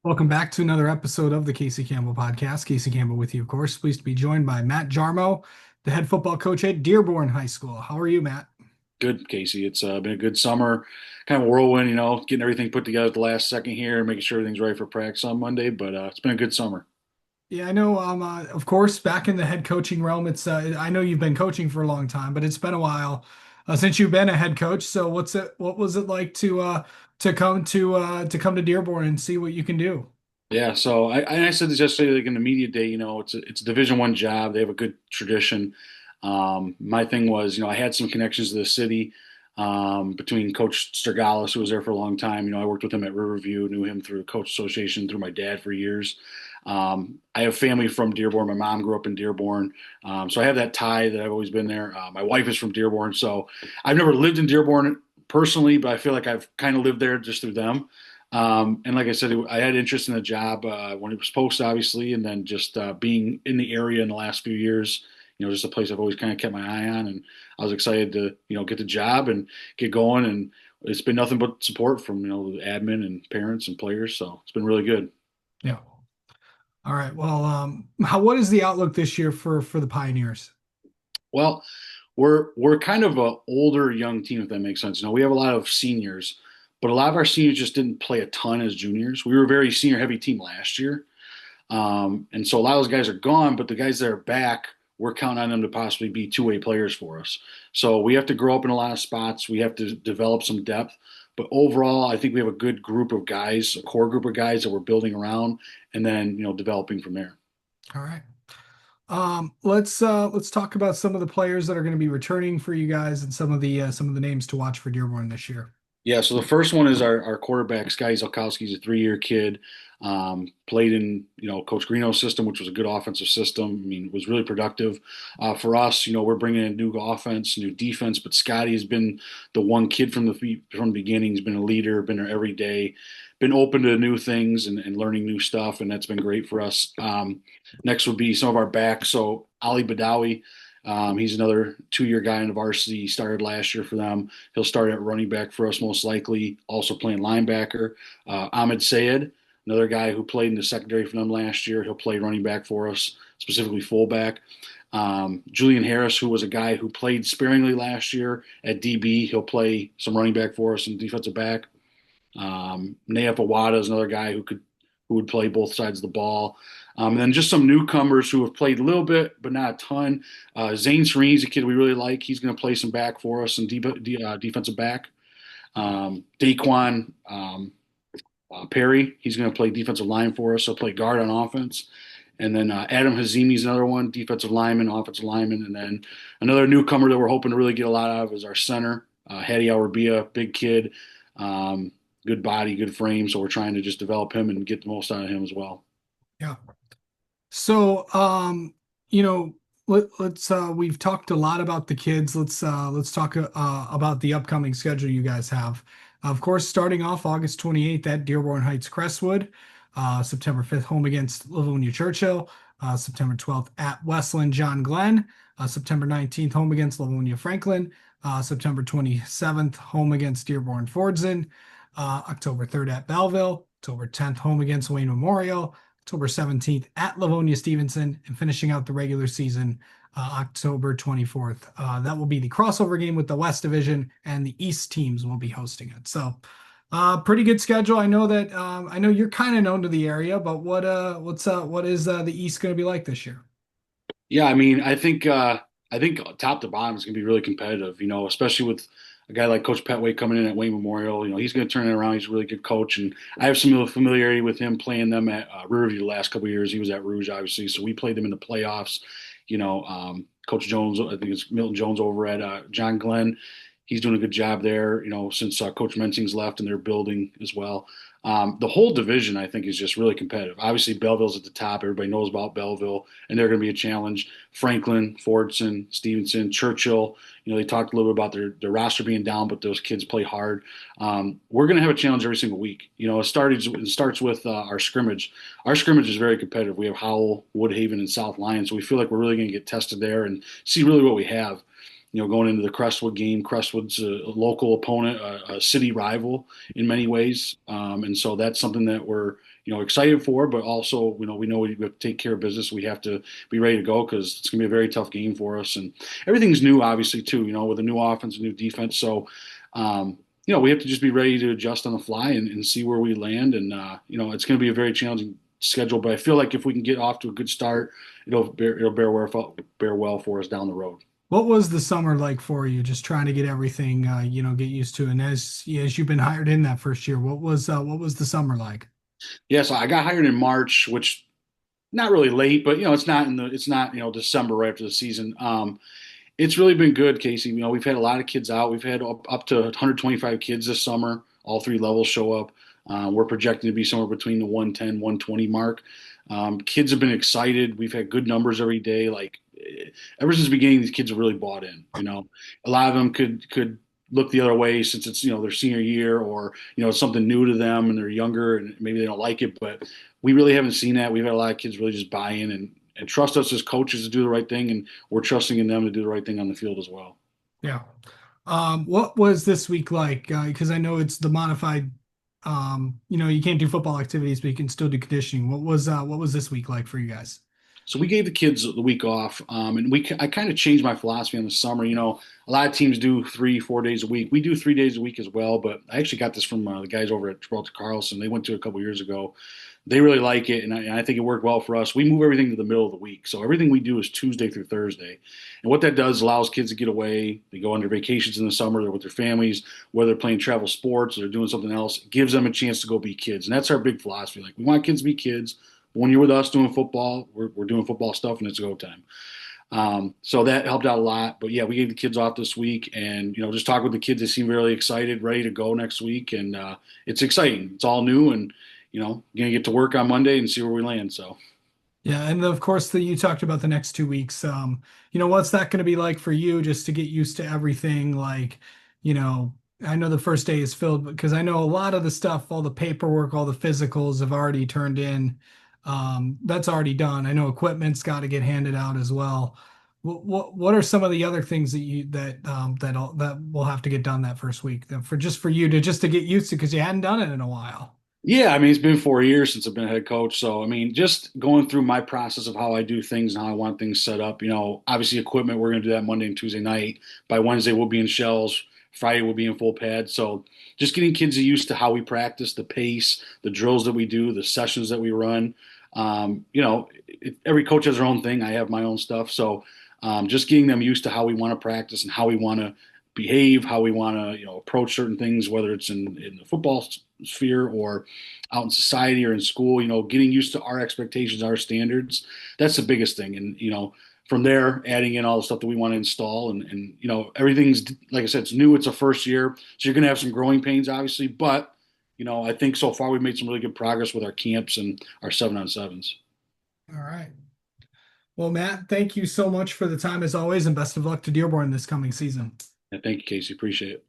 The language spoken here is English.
Welcome back to another episode of the Casey Campbell Podcast. Casey Campbell with you, of course. Pleased to be joined by Matt Giarmo, the head football coach at Dearborn High School. How are you, Matt? Good, Casey. It's been a good summer, kind of a whirlwind, getting everything put together at the last second here, making sure everything's ready for practice on Monday. But it's been a good summer. Yeah, I know. Of course, back in the head coaching realm. It's I know you've been coaching for a long time, but it's been a while since you've been a head coach. So, what was it like to come to Dearborn and see what you can do? Yeah, so I said this yesterday, like in the media day, it's a Division I job. They have a good tradition. My thing was, I had some connections to the city between Coach Stergalis, who was there for a long time. I worked with him at Riverview, knew him through the Coach Association, through my dad for years. I have family from Dearborn. My mom grew up in Dearborn, so I have that tie that I've always been there. My wife is from Dearborn, so I've never lived in Dearborn personally, but I feel like I've kind of lived there just through them. And like I said, I had interest in the job when it was posted, obviously, and then just being in the area in the last few years, just a place I've always kind of kept my eye on. And I was excited to, get the job and get going. And it's been nothing but support from, the admin and parents and players. So it's been really good. Yeah. All right. Well, what is the outlook this year for the Pioneers? Well, we're kind of a older young team, if that makes sense. We have a lot of seniors, but a lot of our seniors just didn't play a ton as juniors. We were a very senior heavy team last year. And so a lot of those guys are gone, but the guys that are back, we're counting on them to possibly be two-way players for us. So we have to grow up in a lot of spots. We have to develop some depth. But overall, I think we have a good group of guys, a core group of guys that we're building around and then, developing from there. All right. Let's talk about some of the players that are going to be returning for you guys and some of the names to watch for Dearborn this year. Yeah, so the first one is our quarterback, Sky Zelkowski's a 3-year kid. Played in, Coach Greeno's system, which was a good offensive system. I mean, was really productive. For us, we're bringing in new offense, new defense, but Scotty has been the one kid from the beginning. He's been a leader, been there every day, been open to new things and learning new stuff, and that's been great for us. Next would be some of our backs. So Ali Badawi. He's another 2-year guy in the varsity. He started last year for them. He'll start at running back for us most likely, also playing linebacker. Ahmed Sayed, another guy who played in the secondary for them last year. He'll play running back for us, specifically fullback. Julian Harris, who was a guy who played sparingly last year at DB, he'll play some running back for us and defensive back. Nayef Awada is another guy who would play both sides of the ball. And then just some newcomers who have played a little bit, but not a ton. Zane Sereni's a kid we really like. He's going to play some back for us and defensive back. Daquan Perry, he's going to play defensive line for us. So play guard on offense. And then Adam Hazimi's another one, defensive lineman, offensive lineman. And then another newcomer that we're hoping to really get a lot out of is our center, Hadi Awarbia, big kid, good body, good frame. So we're trying to just develop him and get the most out of him as well. Yeah. So, you know, let's we've talked a lot about the kids. Let's talk about the upcoming schedule you guys have. Of course, starting off August 28th at Dearborn Heights Crestwood, September 5th home against Livonia Churchill, September 12th at Westland John Glenn, September 19th home against Livonia Franklin, September 27th home against Dearborn Fordson, October 3rd at Belleville, October 10th home against Wayne Memorial, October 17th at Livonia Stevenson, and finishing out the regular season October 24th. That will be the crossover game with the West Division, and the East teams will be hosting it. So, pretty good schedule. I know you're kind of known to the area, but what is the East going to be like this year? Yeah, I mean, I think top to bottom is going to be really competitive. Especially with a guy like Coach Petway coming in at Wayne Memorial. He's going to turn it around. He's a really good coach, and I have some familiarity with him playing them at Riverview the last couple of years. He was at Rouge, obviously, so we played them in the playoffs. Coach Jones, I think it's Milton Jones over at John Glenn. He's doing a good job there. Since Coach Mensing's left and they're building as well. The whole division, I think, is just really competitive. Obviously, Belleville's at the top. Everybody knows about Belleville, and they're going to be a challenge. Franklin, Fordson, Stevenson, Churchill. They talked a little bit about their roster being down, but those kids play hard. We're going to have a challenge every single week. It starts with our scrimmage. Our scrimmage is very competitive. We have Howell, Woodhaven, and South Lyon, so we feel like we're really going to get tested there and see really what we have. going into the Crestwood game. Crestwood's a local opponent, a city rival in many ways, and so that's something that we're excited for. But also, we know we have to take care of business. We have to be ready to go because it's going to be a very tough game for us, and everything's new, obviously, too. With a new offense, a new defense, so. We have to just be ready to adjust on the fly and see where we land. And, it's going to be a very challenging schedule, but I feel like if we can get off to a good start, it'll bear well for us down the road. What was the summer like for you? Just trying to get everything, get used to. And as you've been hired in that first year, what was the summer like? Yeah, so I got hired in March, which not really late, but it's not December right after the season. It's really been good, Casey. We've had a lot of kids out. We've had up to 125 kids this summer. All three levels show up. We're projecting to be somewhere between the 110, 120 mark. Kids have been excited. We've had good numbers every day. Like ever since the beginning, these kids have really bought in. A lot of them could look the other way since it's their senior year, or it's something new to them and they're younger and maybe they don't like it. But we really haven't seen that. We've had a lot of kids really just buy in and trust us as coaches to do the right thing, and we're trusting in them to do the right thing on the field as well. Yeah. What was this week like? Because I know it's the modified, you can't do football activities, but you can still do conditioning. What was this week like for you guys? So we gave the kids the week off, and I kind of changed my philosophy on the summer. A lot of teams do 3, 4 days a week. We do 3 days a week as well, but I actually got this from the guys over at Gibraltar Carlson. They went to it a couple years ago. They really like it, and I think it worked well for us. We move everything to the middle of the week, so everything we do is Tuesday through Thursday. And what that does allows kids to get away. They go on their vacations in the summer. They're with their families, whether they're playing travel sports or they're doing something else. It gives them a chance to go be kids, and that's our big philosophy. Like we want kids to be kids. But when you're with us doing football, we're doing football stuff, and it's go time. So that helped out a lot. But yeah, we gave the kids off this week, and just talk with the kids. They seem really excited, ready to go next week, and it's exciting. It's all new, and gonna get to work on Monday and see where we land. So. Yeah, and of course, you talked about the next 2 weeks. What's that going to be like for you just to get used to everything? Like, you know, I know the first day is filled because I know a lot of the stuff, all the paperwork, all the physicals have already turned in. That's already done. I know equipment's got to get handed out as well. What are some of the other things that will have to get done that first week for you to get used to because you hadn't done it in a while? Yeah, I mean, it's been 4 years since I've been a head coach. So, I mean, just going through my process of how I do things and how I want things set up, obviously equipment, we're going to do that Monday and Tuesday night. By Wednesday, we'll be in shells. Friday, we'll be in full pad. So, just getting kids used to how we practice, the pace, the drills that we do, the sessions that we run. Every coach has their own thing. I have my own stuff. So, just getting them used to how we want to practice and how we want to behave, how we want to, approach certain things, whether it's in the football sphere or out in society or in school, getting used to our expectations, our standards. That's the biggest thing. And, from there, adding in all the stuff that we want to install and everything's, like I said, it's new. It's a first year. So you're going to have some growing pains, obviously. But, I think so far we've made some really good progress with our camps and our 7-on-7s. All right. Well, Matt, thank you so much for the time as always, and best of luck to Dearborn this coming season. And thank you, Casey. Appreciate it.